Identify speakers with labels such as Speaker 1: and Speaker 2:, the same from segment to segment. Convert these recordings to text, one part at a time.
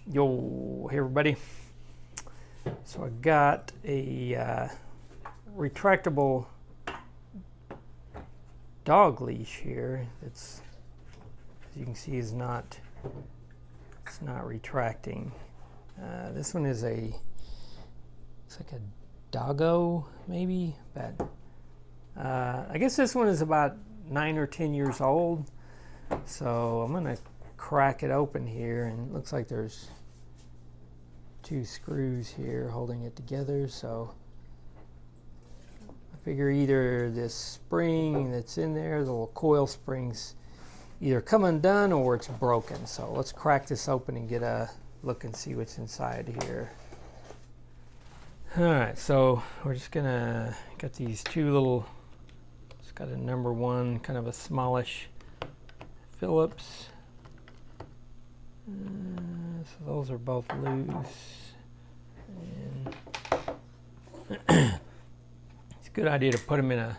Speaker 1: Yo, hey everybody. So I got a retractable dog leash here. It's, as you can see, it's not retracting. This one is it's like a Doggo maybe, but I guess this one is about 9 or 10 years old. So I'm gonna crack it open here, and it looks like there's 2 screws here holding it together. So I figure either this spring that's in there, the little coil springs, either come undone or it's broken. So let's crack this open and get a look and see what's inside here. Alright, so we're just gonna got these 2 little, it's got a number 1, kind of a smallish Phillips. So those are both loose. And it's a good idea to put them in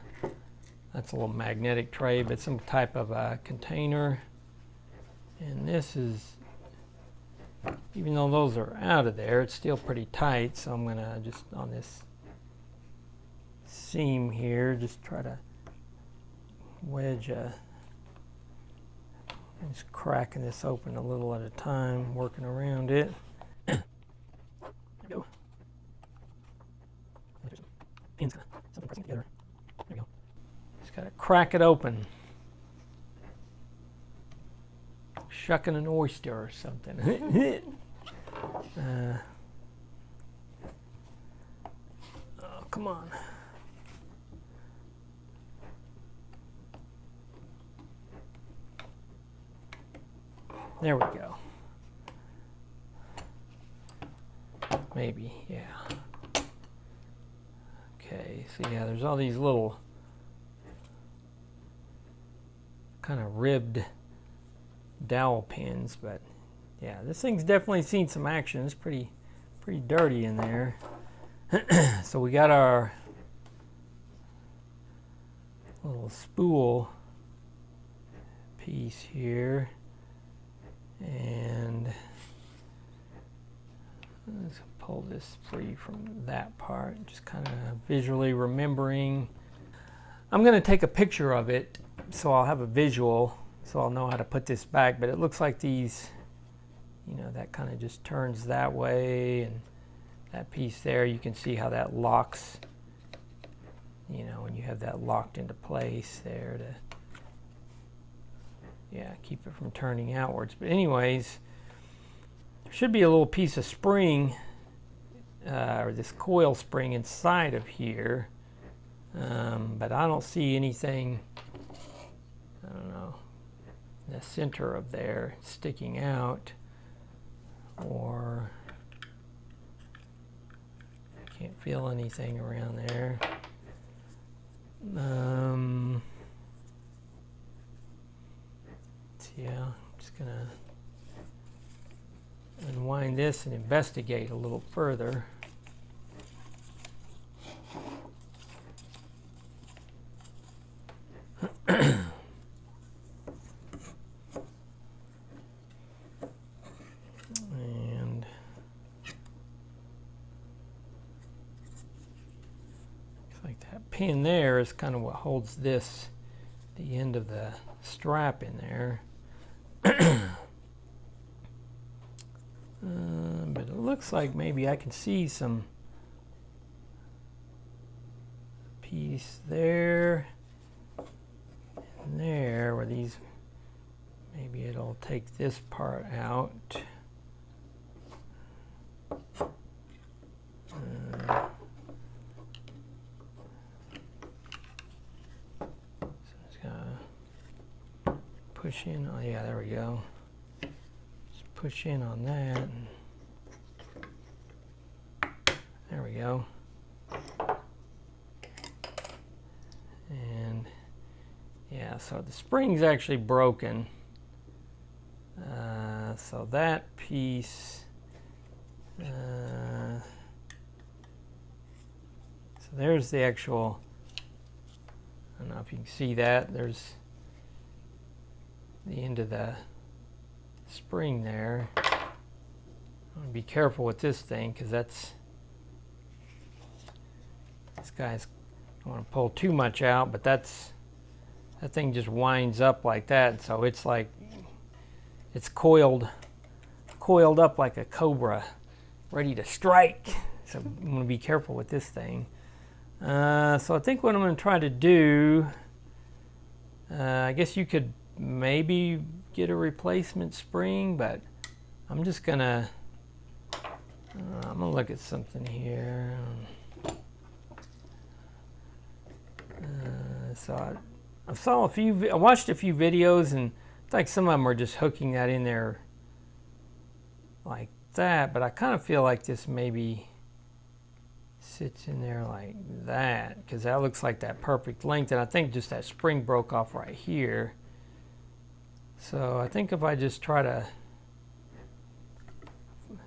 Speaker 1: that's a little magnetic tray, but some type of a container. And this is, even though those are out of there, it's still pretty tight. So I'm gonna just, on this seam here, just try to wedge just cracking this open a little at a time, working around it. There we go. There's some pins, something pressing together. There we go. Just gotta crack it open. Shucking an oyster or something. Oh, come on. There we go. Maybe, yeah. Okay, so yeah, there's all these little kind of ribbed dowel pins, but yeah, this thing's definitely seen some action. It's pretty dirty in there. So we got our little spool piece here. And let's pull this free from that part, just kind of visually remembering. I'm going to take a picture of it so I'll have a visual, so I'll know how to put this back. But it looks like these, you know, that kind of just turns that way, and that piece there, you can see how that locks, you know, when you have that locked into place there to, yeah, keep it from turning outwards. But anyways, there should be a little piece of spring, or this coil spring inside of here, but I don't see anything, I don't know, in the center of there sticking out, or can't feel anything around there. Yeah, I'm just gonna unwind this and investigate a little further. And looks like that pin there is kind of what holds this, the end of the strap in there. But it looks like maybe I can see some piece there and there where these, maybe it'll take this part out. Push in, oh yeah, there we go. Just push in on that. And there we go. And yeah, so the spring's actually broken. So that piece, so there's the actual, I don't know if you can see that, there's the end of the spring there. I'm gonna be careful with this thing because this guy's, I don't want to pull too much out, but that thing just winds up like that, so it's like it's coiled up like a cobra, ready to strike. So I'm going to be careful with this thing. So I think what I'm going to try to do, I guess you could maybe get a replacement spring, but I'm just going to, I'm going to look at something here. So I watched a few videos, and it's like some of them are just hooking that in there like that, but I kind of feel like this maybe sits in there like that, because that looks like that perfect length, and I think just that spring broke off right here. So I think if I just try to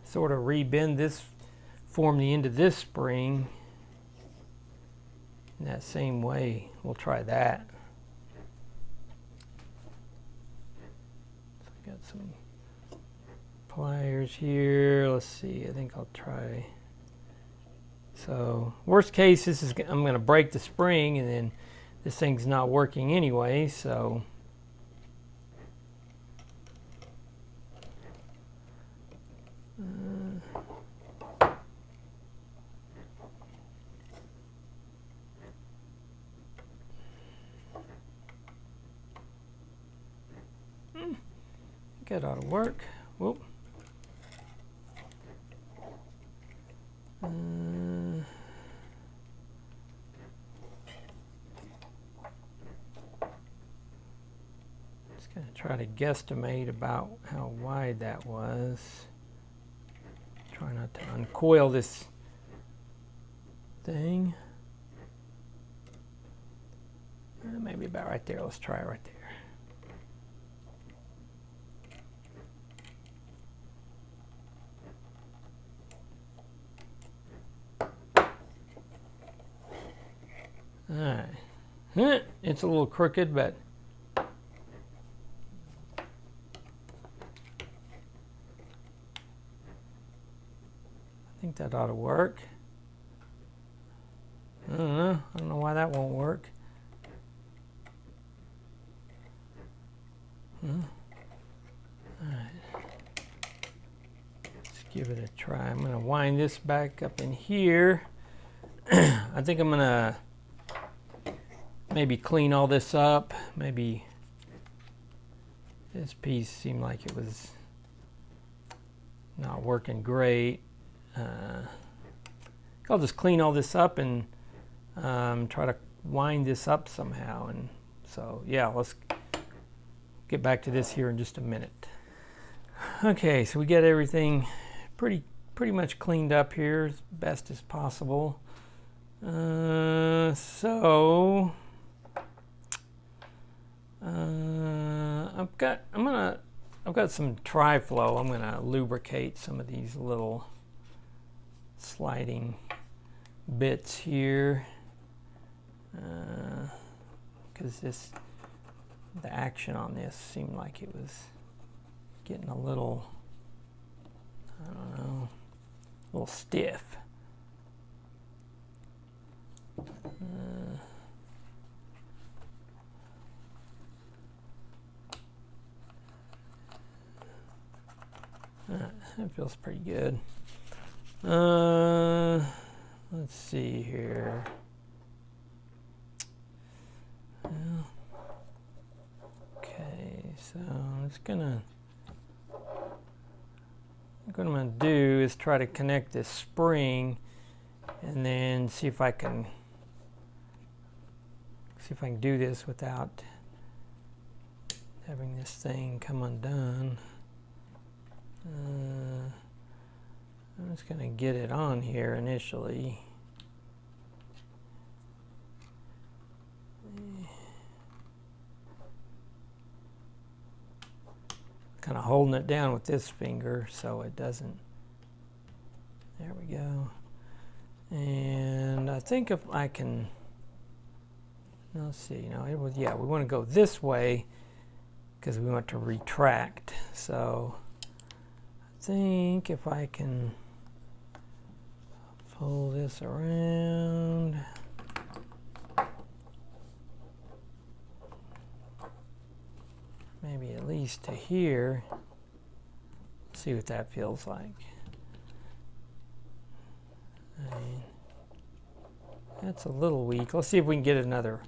Speaker 1: sort of rebend this, form the end of this spring in that same way, we'll try that. So I got some pliers here. Let's see, I think I'll try. So worst case, I'm going to break the spring, and then this thing's not working anyway, so I think that ought to work. Whoop. Just going to try to guesstimate about how wide that was. Try not to uncoil this thing. Maybe about right there. Let's try it right there. Alright, it's a little crooked, but I think that ought to work. I don't know why that won't work. Alright, let's give it a try. I'm going to wind this back up in here. I think I'm going to maybe clean all this up. Maybe this piece seemed like it was not working great. I'll just clean all this up and try to wind this up somehow. And so yeah, let's get back to this here in just a minute. Okay, so we get everything pretty much cleaned up here as best as possible. I've got some tri-flow. I'm gonna lubricate some of these little sliding bits here, because the action on this seemed like it was getting a little, I don't know, a little stiff. That feels pretty good. Let's see here. Okay, so I'm just gonna, what I'm gonna do is try to connect this spring, and then see if I can do this without having this thing come undone. I'm just going to get it on here initially. Kind of holding it down with this finger so it doesn't. There we go. And I think if I can, let's see, no, it was, yeah, we want to go this way because we want to retract. So I think if I can pull this around, maybe at least to here, see what that feels like. I mean, that's a little weak. Let's see if we can get another,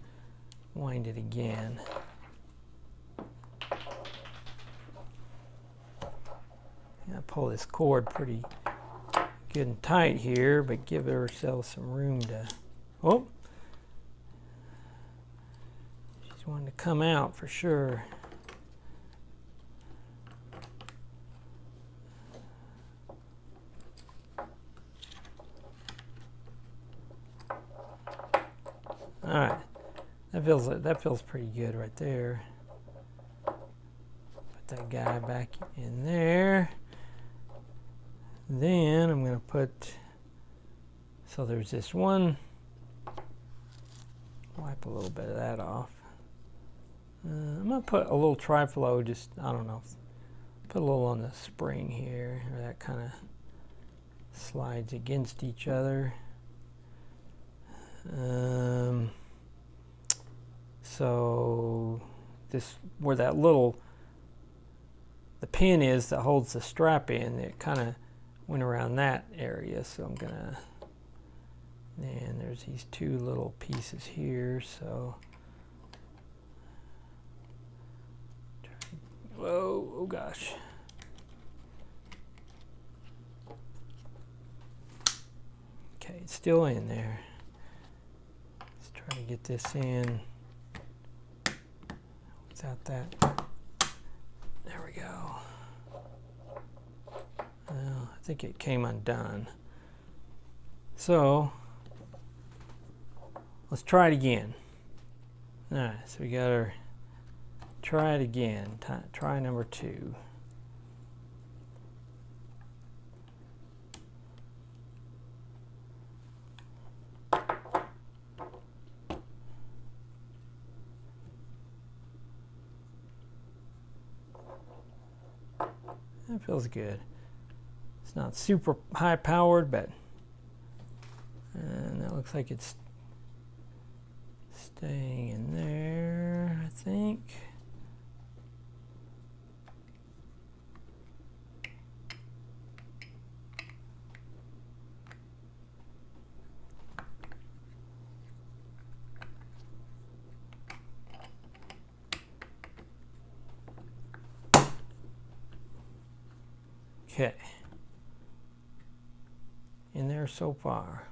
Speaker 1: wind it again. I pull this cord pretty good and tight here, but give ourselves some room to, oh, she's wanting to come out for sure. All right, that feels pretty good right there. Put that guy back in there. Then I'm going to put, so there's this one, wipe a little bit of that off. I'm going to put a little tri-flow, just, I don't know, put a little on the spring here, or that kind of slides against each other. So this, where that little, the pin is that holds the strap in, it kind of went around that area, so I'm gonna, and there's these two little pieces here, so, whoa, oh gosh. Okay, it's still in there. Let's try to get this in without that. There we go. Well, I think it came undone. So let's try it again. All right, so we got our, try it again. Try number 2. That feels good. It's not super high powered, but and that looks like it's staying in there, I think. Okay. In there so far.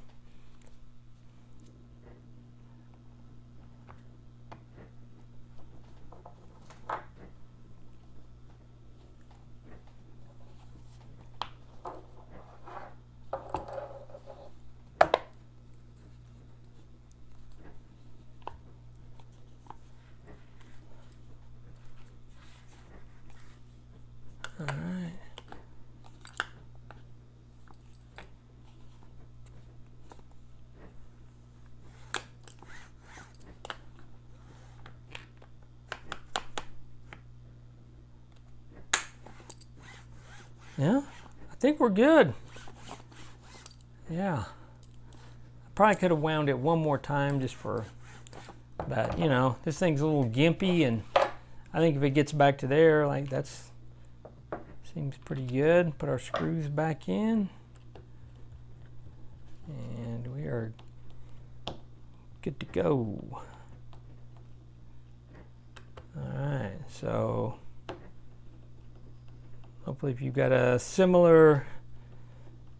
Speaker 1: All right. Yeah, I think we're good. Yeah. I probably could have wound it one more time just for, but you know, this thing's a little gimpy, and I think if it gets back to there, like that's, seems pretty good. Put our screws back in, and we are good to go. All right, so hopefully if you've got a similar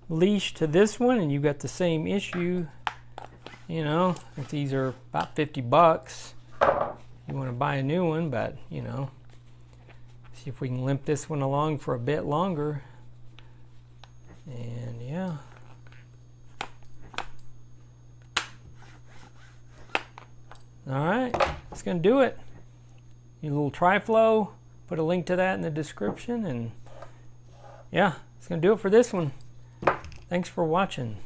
Speaker 1: leash to this one and you've got the same issue, you know, if these are about 50 bucks, you want to buy a new one, but you know, see if we can limp this one along for a bit longer. And yeah. All right, that's gonna do it. Your little tri-flow, put a link to that in the description, and yeah, it's gonna do it for this one. Thanks for watching.